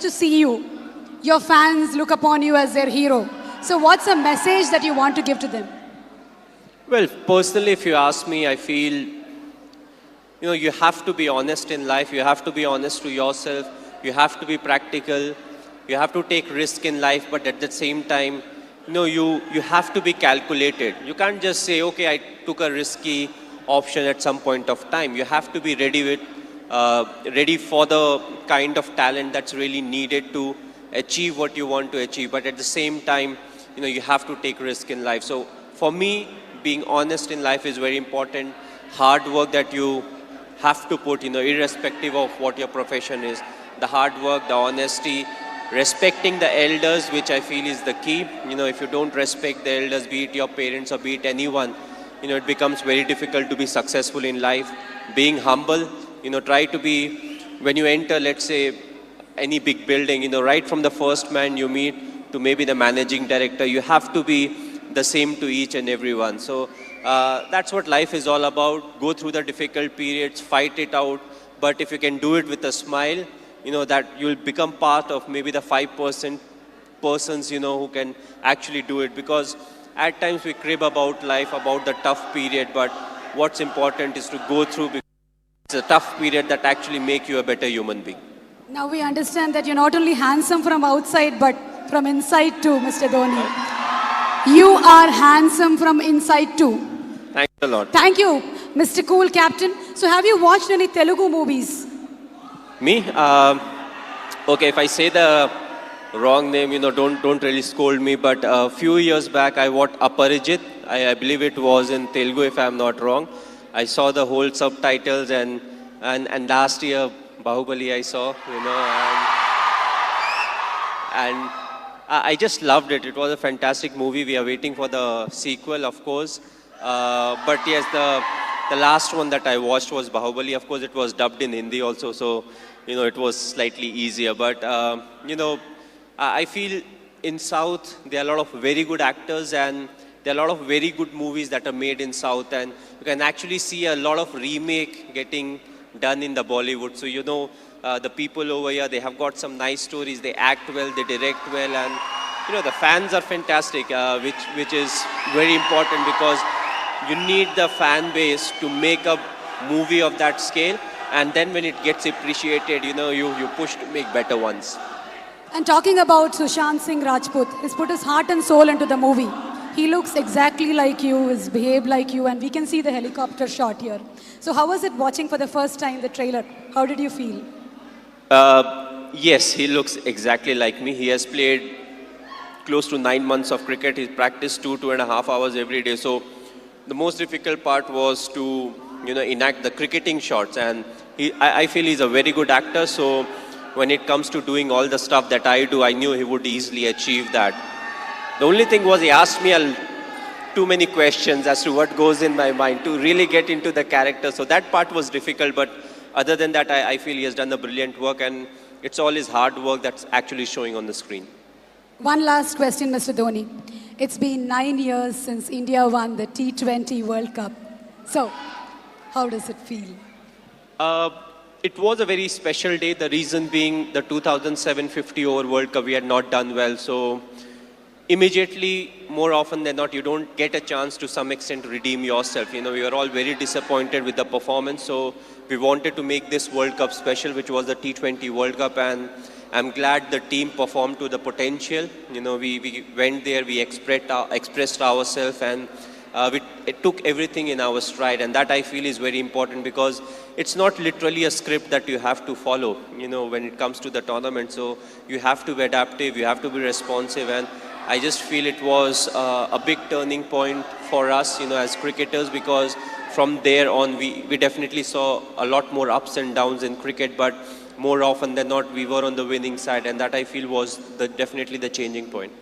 to see you. Your fans look upon you as their hero. So what's a message that you want to give to them? Well, personally, if you ask me, I feel, you have to be honest in life. You have to be honest to yourself. You have to be practical. You have to take risk in life, but at the same time, you have to be calculated. You can't just say, okay, I took a risky option at some point of time. You have to be ready for the kind of talent that's really needed to achieve what you want to achieve. But at the same time, you have to take risk in life. So for me, being honest in life is very important. Hard work that you have to put, irrespective of what your profession is. The hard work, the honesty, respecting the elders, which I feel is the key. If you don't respect the elders, be it your parents or be it anyone, it becomes very difficult to be successful in life. Being humble, try to be, when you enter, let's say, any big building, right from the first man you meet to maybe the managing director, you have to be the same to each and everyone. So that's what life is all about. Go through the difficult periods, fight it out. But if you can do it with a smile, that you'll become part of maybe the 5% persons, who can actually do it. Because at times we crib about life, about the tough period, but what's important is to go through, because it's a tough period that actually make you a better human being. Now we understand that you're not only handsome from outside, but from inside too, Mr. Dhoni. You are handsome from inside too. Thanks a lot. Thank you, Mr. Cool Captain. So have you watched any Telugu movies? Me? Okay, if I say the wrong name, don't really scold me. But a few years back, I watched Aparijit. I believe it was in Telugu, if I'm not wrong. I saw the whole subtitles, and last year, Bahubali I saw, and I just loved it. It was a fantastic movie. We are waiting for the sequel, of course. But yes, the last one that I watched was Bahubali. Of course, it was dubbed in Hindi also, so it was slightly easier. But I feel in South there are a lot of very good actors, and there are a lot of very good movies that are made in South, and you can actually see a lot of remake getting done in the Bollywood. So the people over here, they have got some nice stories. They act well, they direct well, and the fans are fantastic, which is very important, because you need the fan base to make a movie of that scale, and then when it gets appreciated, you push to make better ones. And talking about Sushant Singh Rajput, he's put his heart and soul into the movie. He looks exactly like you, he's behaved like you, and we can see the helicopter shot here. So how was it watching for the first time the trailer? How did you feel? Yes, he looks exactly like me. He has played close to 9 months of cricket. He's practiced 2.5 hours every day. So the most difficult part was to, enact the cricketing shots. And I feel he's a very good actor. So when it comes to doing all the stuff that I do, I knew he would easily achieve that. The only thing was he asked me too many questions as to what goes in my mind to really get into the character. So that part was difficult. But other than that, I feel he has done a brilliant work. And it's all his hard work that's actually showing on the screen. One last question, Mr. Dhoni. It's been 9 years since India won the T20 World Cup. So, how does it feel? It was a very special day. The reason being the 2007 50 over World Cup, we had not done well. So, immediately, more often than not, you don't get a chance to some extent to redeem yourself. We were all very disappointed with the performance. So, we wanted to make this World Cup special, which was the T20 World Cup. And I'm glad the team performed to the potential. We went there, we expressed ourselves, and it took everything in our stride. And that I feel is very important, because it's not literally a script that you have to follow, when it comes to the tournament. So you have to be adaptive, you have to be responsive. And I just feel it was a big turning point for us, as cricketers, because from there on, we definitely saw a lot more ups and downs in cricket, but more often than not, we were on the winning side, and that I feel was definitely the changing point.